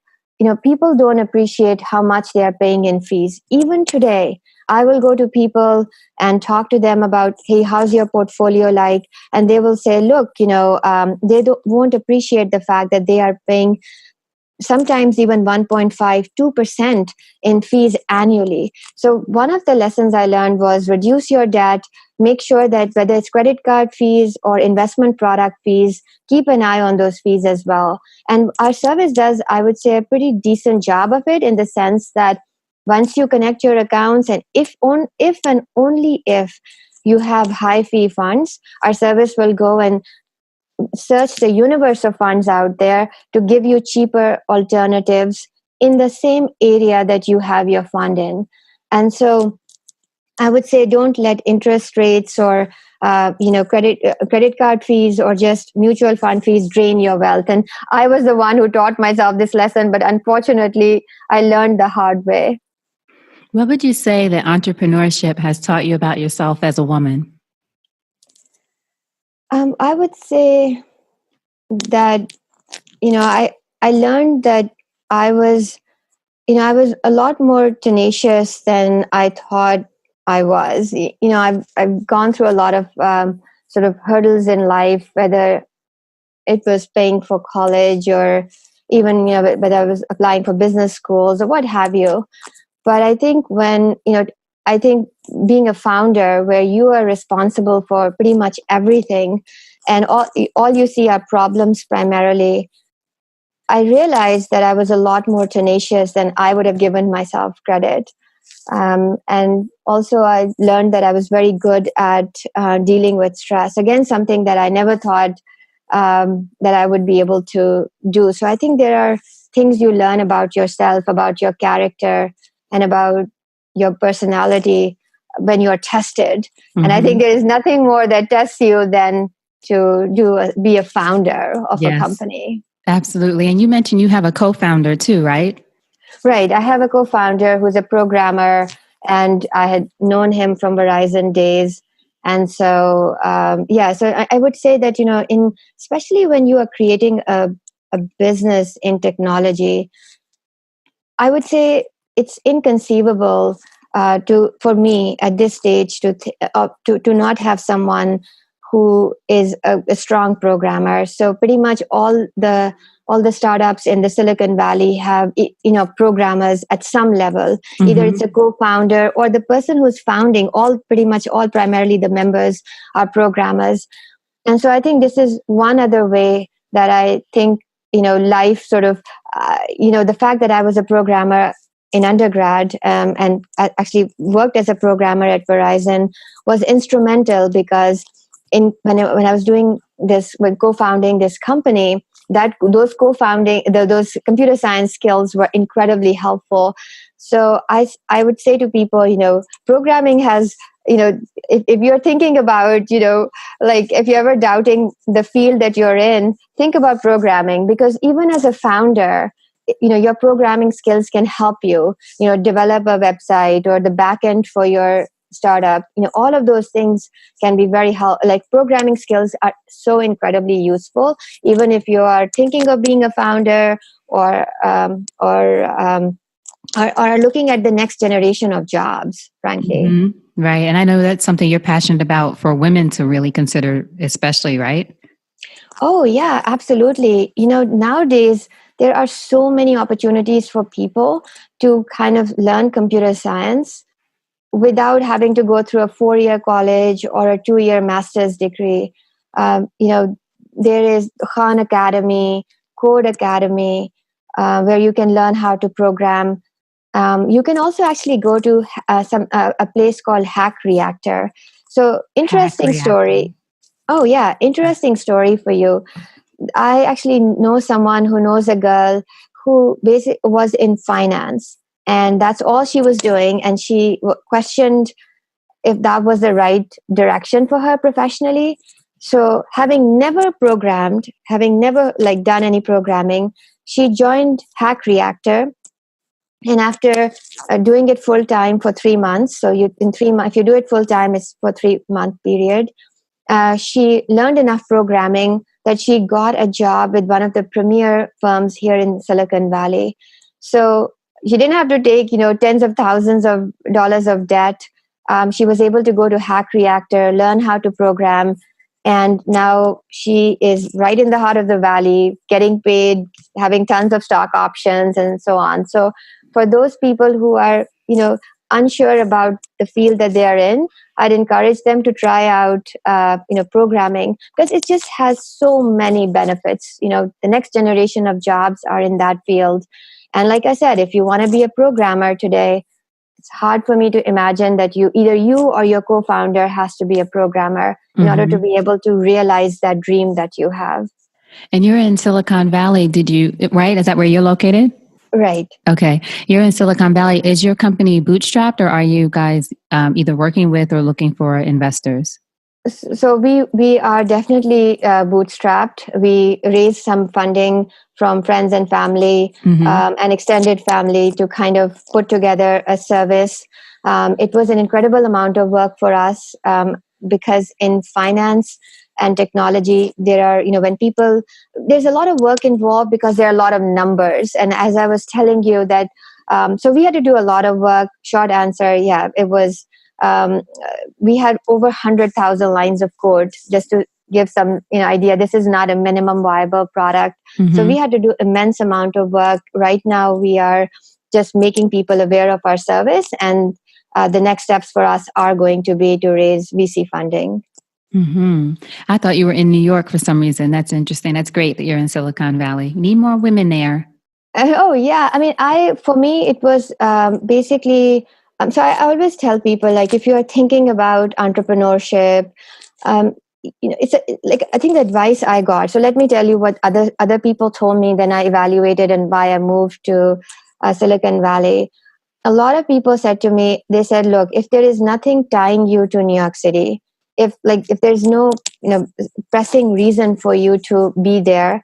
people don't appreciate how much they are paying in fees. Even today, I will go to people and talk to them about, hey, how's your portfolio like? And they will say, look, won't appreciate the fact that they are paying sometimes even 1.52% in fees annually. So one of the lessons I learned was reduce your debt, make sure that whether it's credit card fees or investment product fees, keep an eye on those fees as well. And our service does, I would say, a pretty decent job of it, in the sense that once you connect your accounts, and if and only if you have high fee funds, our service will go and search the universe of funds out there to give you cheaper alternatives in the same area that you have your fund in. And so I would say, don't let interest rates or credit card fees or just mutual fund fees drain your wealth. And I was the one who taught myself this lesson, but unfortunately, I learned the hard way. What would you say that entrepreneurship has taught you about yourself as a woman? I would say that, I learned that I was I was a lot more tenacious than I thought I was. I've gone through a lot of sort of hurdles in life, whether it was paying for college or even, whether I was applying for business schools or what have you. But I think I think being a founder where you are responsible for pretty much everything, and all you see are problems primarily, I realized that I was a lot more tenacious than I would have given myself credit. And also, I learned that I was very good at dealing with stress. Again, something that I never thought that I would be able to do. So I think there are things you learn about yourself, about your character, and about your personality when you're tested. Mm-hmm. And I think there is nothing more that tests you than to be a founder of a company. Absolutely. And you mentioned you have a co-founder too, right? Right. I have a co-founder who's a programmer, and I had known him from Verizon days. And so, so I would say that, especially when you are creating a business in technology, I would say it's inconceivable for me at this stage to not have someone who is a strong programmer. So pretty much all the startups in the Silicon Valley have programmers at some level. Mm-hmm. Either it's a co-founder or the person who's founding. Pretty much all primarily the members are programmers. And so I think this is one other way that I think life sort of the fact that I was a programmer in undergrad and I actually worked as a programmer at Verizon was instrumental, because when I was doing this, when co-founding this company, that those those computer science skills were incredibly helpful. So I would say to people, programming has, if you're thinking about, like if you're ever doubting the field that you're in, think about programming, because even as a founder, your programming skills can help you, develop a website or the back end for your startup. All of those things can be very helpful. Like programming skills are so incredibly useful, even if you are thinking of being a founder or are looking at the next generation of jobs, frankly. Mm-hmm. Right. And I know that's something you're passionate about for women to really consider, especially, right? Oh, yeah, absolutely. Nowadays, there are so many opportunities for people to kind of learn computer science. without having to go through a 4-year college or a 2-year master's degree. There is Khan Academy, Code Academy, where you can learn how to program. You can also actually go to a place called Hack Reactor. So Hack interesting reactor. story. Oh yeah, interesting story for you. I actually know someone who knows a girl who basically was in finance, and that's all she was doing. And she questioned if that was the right direction for her professionally. So, having never programmed, having never like done any programming, she joined Hack Reactor. And after doing it full time for 3 months, so you in 3 months, if you do it full time, it's for 3 month period. She learned enough programming that she got a job with one of the premier firms here in Silicon Valley. So she didn't have to take, tens of thousands of dollars of debt. She was able to go to Hack Reactor, learn how to program, and now she is right in the heart of the valley, getting paid, having tons of stock options, and so on. So for those people who are, unsure about the field that they are in, I'd encourage them to try out, programming, because it just has so many benefits. The next generation of jobs are in that field. And like I said, if you want to be a programmer today, it's hard for me to imagine that either you or your co-founder has to be a programmer in order to be able to realize that dream that you have. And you're in Silicon Valley, right? Is that where you're located? Right. Okay. You're in Silicon Valley. Is your company bootstrapped, or are you guys either working with or looking for investors? So we are definitely bootstrapped. We raised some funding from friends and family, and extended family to kind of put together a service. It was an incredible amount of work for us, because in finance and technology, there are, there's a lot of work involved because there are a lot of numbers. And as I was telling you that, so we had to do a lot of work. Short answer, yeah, it was. We had over 100,000 lines of code, just to give some idea. This is not a minimum viable product. So we had to do immense amount of work. Right now, we are just making people aware of our service, and the next steps for us are going to be to raise VC funding. I thought you were in New York for some reason. That's interesting. That's great that you're in Silicon Valley. Need more women there. Oh yeah, I mean, for me it was basically. So I always tell people, like, if you are thinking about entrepreneurship, it's like, I think the advice I got. So let me tell you what other people told me when I evaluated and why I moved to Silicon Valley. A lot of people said to me, they said, look, if there is nothing tying you to New York City, if there's no pressing reason for you to be there,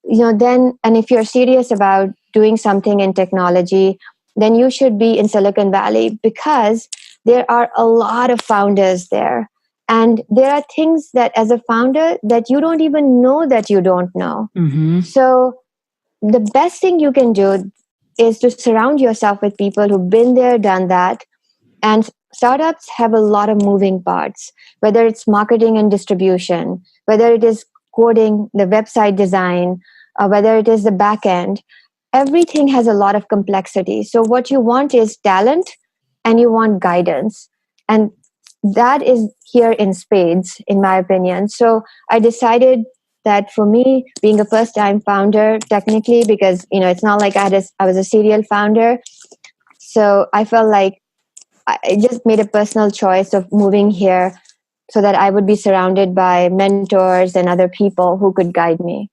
then, and if you're serious about doing something in technology, then you should be in Silicon Valley, because there are a lot of founders there. And there are things that as a founder that you don't even know that you don't know. So the best thing you can do is to surround yourself with people who've been there, done that. And startups have a lot of moving parts, whether it's marketing and distribution, whether it is coding, the website design, whether it is the back end. Everything has a lot of complexity. So what you want is talent, and you want guidance. And that is here in spades, in my opinion. So I decided that for me, being a first time founder, technically, because it's not like I was a serial founder. So I felt like I just made a personal choice of moving here so that I would be surrounded by mentors and other people who could guide me.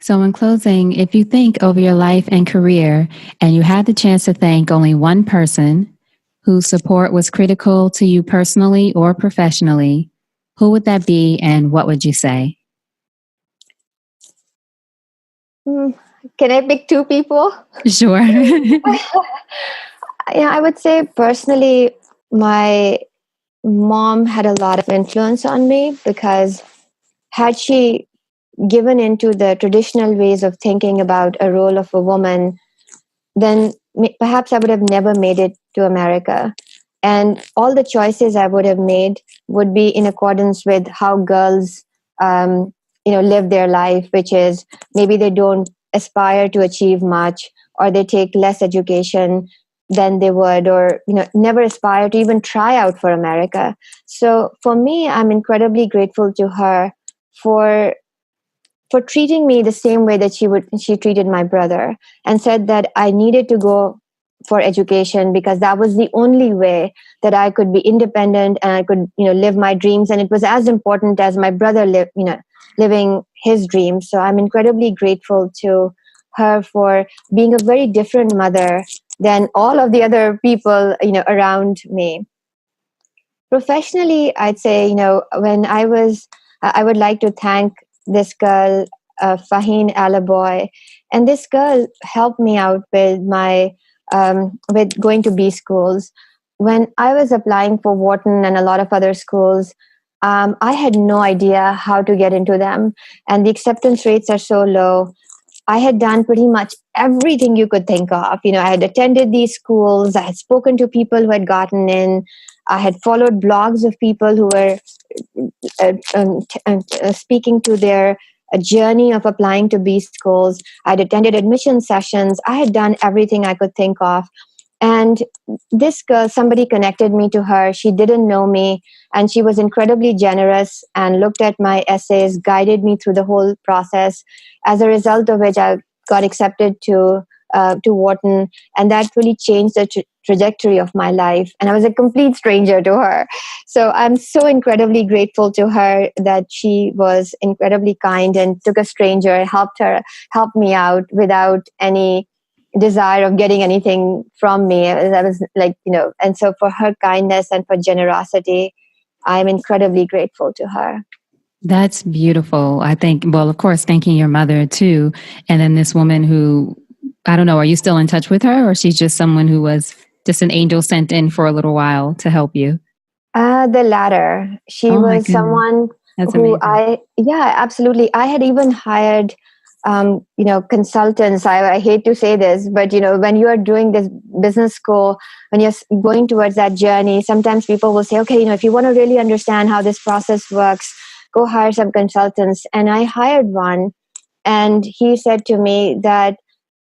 So in closing, if you think over your life and career and you had the chance to thank only one person whose support was critical to you personally or professionally, who would that be, and what would you say? Can I pick two people? Sure. Yeah, I would say personally, my mom had a lot of influence on me, because had she given into the traditional ways of thinking about a role of a woman, then perhaps I would have never made it to America. And all the choices I would have made would be in accordance with how girls, live their life, which is maybe they don't aspire to achieve much, or they take less education. than they would, or never aspire to even try out for America. So for me, I'm incredibly grateful to her for treating me the same way that she treated my brother, and said that I needed to go for education because that was the only way that I could be independent and I could live my dreams, and it was as important as my brother living his dreams. So I'm incredibly grateful to her for being a very different mother than all of the other people around me. Professionally, I'd say, when I would like to thank this girl, Faheen Alaboy. And this girl helped me out with with going to B schools. When I was applying for Wharton and a lot of other schools, I had no idea how to get into them. And the acceptance rates are so low. I had done pretty much everything you could think of. I had attended these schools, I had spoken to people who had gotten in, I had followed blogs of people who were speaking to their journey of applying to B schools. I'd attended admission sessions. I had done everything I could think of. And this girl, somebody connected me to her. She didn't know me, and she was incredibly generous and looked at my essays, guided me through the whole process. As a result of which, I got accepted to Wharton, and that really changed the trajectory of my life. And I was a complete stranger to her. So I'm so incredibly grateful to her that she was incredibly kind and took a stranger, helped me out without any desire of getting anything from me. I was like, and so for her kindness and for generosity, I'm incredibly grateful to her. That's beautiful. I think, well, of course, thanking your mother too. And then this woman who, I don't know, are you still in touch with her, or she's just someone who was just an angel sent in for a little while to help you? The latter. She was someone who yeah, absolutely. I had even hired consultants. I hate to say this, but when you are doing this business school, when you're going towards that journey, sometimes people will say, okay, if you want to really understand how this process works, go hire some consultants. And I hired one, and he said to me that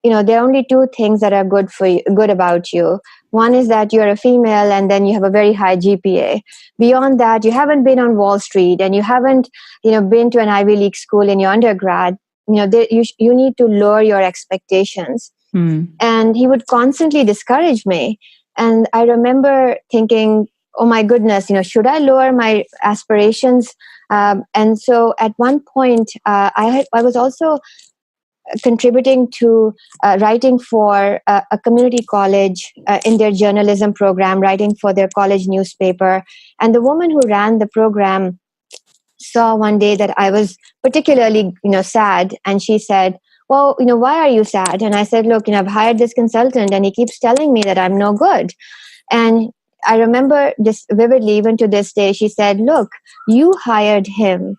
there are only two things that are good about you. One is that you're a female, and then you have a very high GPA. Beyond that, you haven't been on Wall Street, and you haven't been to an Ivy League school in your undergrad. You need to lower your expectations. And he would constantly discourage me. And I remember thinking, oh my goodness, should I lower my aspirations? And so at one point, I was also contributing to writing for a community college in their journalism program, writing for their college newspaper. And the woman who ran the program saw one day that I was particularly, sad. And she said, well, why are you sad? And I said, look, I've hired this consultant and he keeps telling me that I'm no good. And I remember this vividly, even to this day. She said, look, you hired him.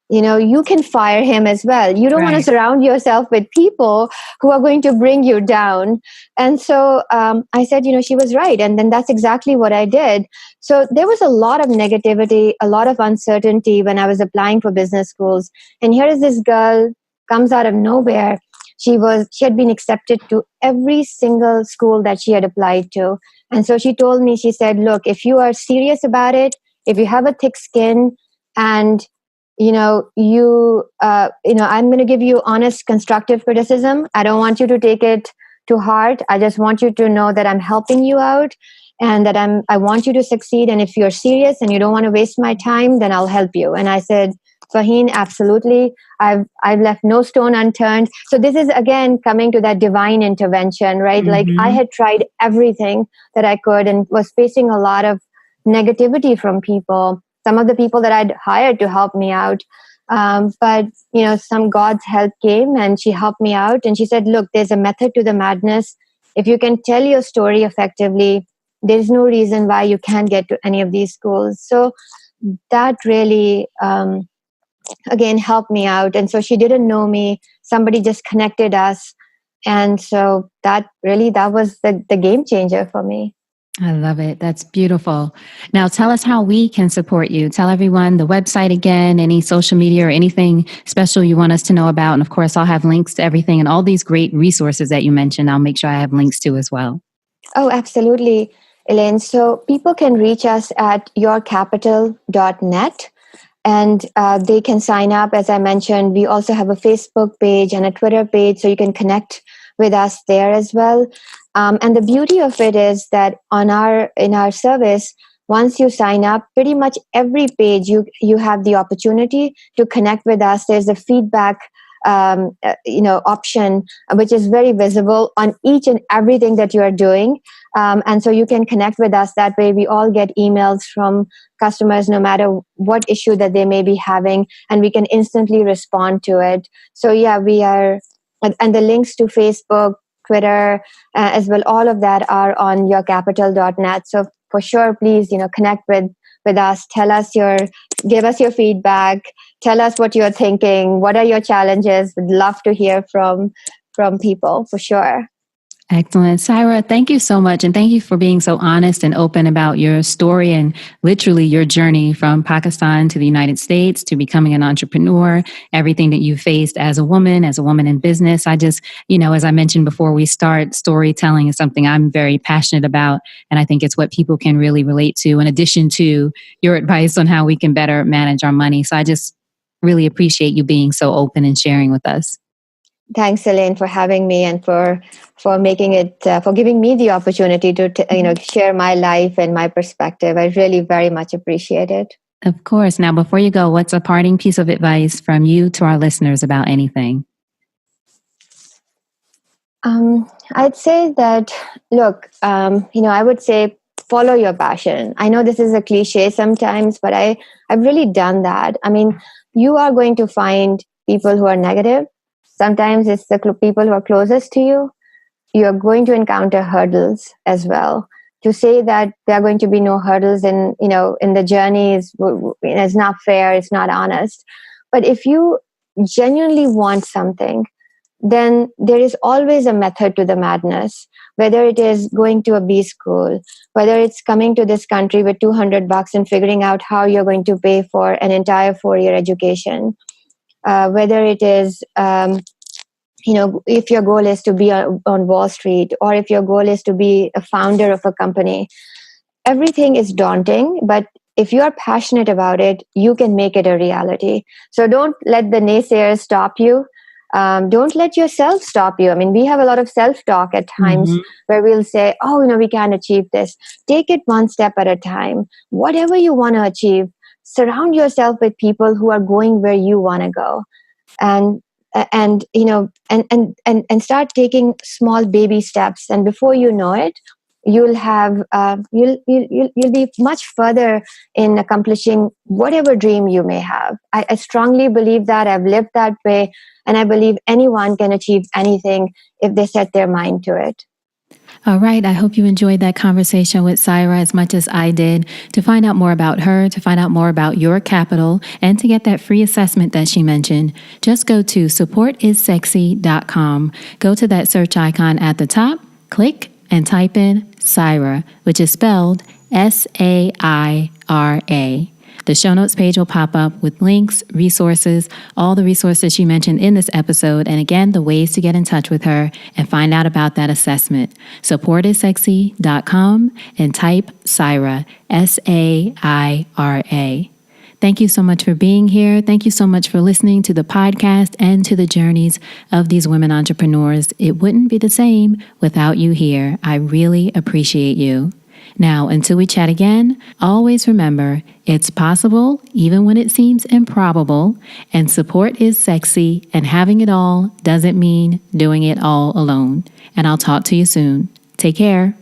You can fire him as well. You don't want to surround yourself with people who are going to bring you down. And so I said, she was right. And then that's exactly what I did. So there was a lot of negativity, a lot of uncertainty when I was applying for business schools. And here is this girl, comes out of nowhere. She had been accepted to every single school that she had applied to. And so she told me, she said, look, if you are serious about it, if you have a thick skin, and I'm going to give you honest, constructive criticism. I don't want you to take it to heart. I just want you to know that I'm helping you out, and that I want you to succeed. And if you're serious and you don't want to waste my time, then I'll help you. And I said, Faheen, absolutely. I've left no stone unturned. So this is, again, coming to that divine intervention, right? Like I had tried everything that I could and was facing a lot of negativity from people. Some of the people that I'd hired to help me out. But, some God's help came, and she helped me out. And she said, look, there's a method to the madness. If you can tell your story effectively, there's no reason why you can't get to any of these schools. So that really, again, helped me out. And so she didn't know me. Somebody just connected us. And so that was the game changer for me. I love it. That's beautiful. Now tell us how we can support you. Tell everyone the website again, any social media or anything special you want us to know about. And of course, I'll have links to everything and all these great resources that you mentioned. I'll make sure I have links to as well. Oh, absolutely, Elayne. So people can reach us at yourcapital.net. And they can sign up. As I mentioned, we also have a Facebook page and a Twitter page, so you can connect with us there as well. And the beauty of it is that in our service, once you sign up, pretty much every page you have the opportunity to connect with us. There's a feedback option, which is very visible on each and everything that you are doing. And so you can connect with us that way. We all get emails from customers no matter what issue that they may be having, and we can instantly respond to it. So yeah, we are, and the links to Facebook, Twitter, as well, all of that are on yourcapital.net. So for sure, please, connect with us. Give us your feedback. Tell us what you're thinking. What are your challenges? We'd love to hear from people for sure. Excellent. Saira, thank you so much. And thank you for being so honest and open about your story and literally your journey from Pakistan to the United States to becoming an entrepreneur, everything that you faced as a woman in business. I just, as I mentioned before we start, storytelling is something I'm very passionate about. And I think it's what people can really relate to, in addition to your advice on how we can better manage our money. So I just really appreciate you being so open and sharing with us. Thanks, Elayne, for having me and for making it for giving me the opportunity to share my life and my perspective. I really very much appreciate it. Of course. Now, before you go, what's a parting piece of advice from you to our listeners about anything? I'd say that, look, I would say follow your passion. I know this is a cliche sometimes, but I've really done that. I mean, you are going to find people who are negative. Sometimes it's the people who are closest to you. You're going to encounter hurdles as well. To say that there are going to be no hurdles in the journey is not fair. It's not honest. But if you genuinely want something, then there is always a method to the madness. Whether it is going to a B school, whether it's coming to this country with $200 and figuring out how you're going to pay for an entire 4-year education. Whether it is, if your goal is to be on Wall Street, or if your goal is to be a founder of a company, everything is daunting. But if you are passionate about it, you can make it a reality. So don't let the naysayers stop you. Don't let yourself stop you. I mean, we have a lot of self-talk at times where we'll say, we can't achieve this. Take it one step at a time. Whatever you want to achieve, surround yourself with people who are going where you want to go, and start taking small baby steps. And before you know it, you'll have you'll be much further in accomplishing whatever dream you may have. I strongly believe that. I've lived that way, and I believe anyone can achieve anything if they set their mind to it. All right. I hope you enjoyed that conversation with Saira as much as I did. To find out more about her, to find out more about Your Capital, and to get that free assessment that she mentioned, just go to supportissexy.com. Go to that search icon at the top, click, and type in Saira, which is spelled Saira. The show notes page will pop up with links, resources, all the resources she mentioned in this episode, and again, the ways to get in touch with her and find out about that assessment. Supportissexy.com and type Saira, Saira. Thank you so much for being here. Thank you so much for listening to the podcast and to the journeys of these women entrepreneurs. It wouldn't be the same without you here. I really appreciate you. Now, until we chat again, always remember, it's possible even when it seems improbable, and support is sexy, and having it all doesn't mean doing it all alone. And I'll talk to you soon. Take care.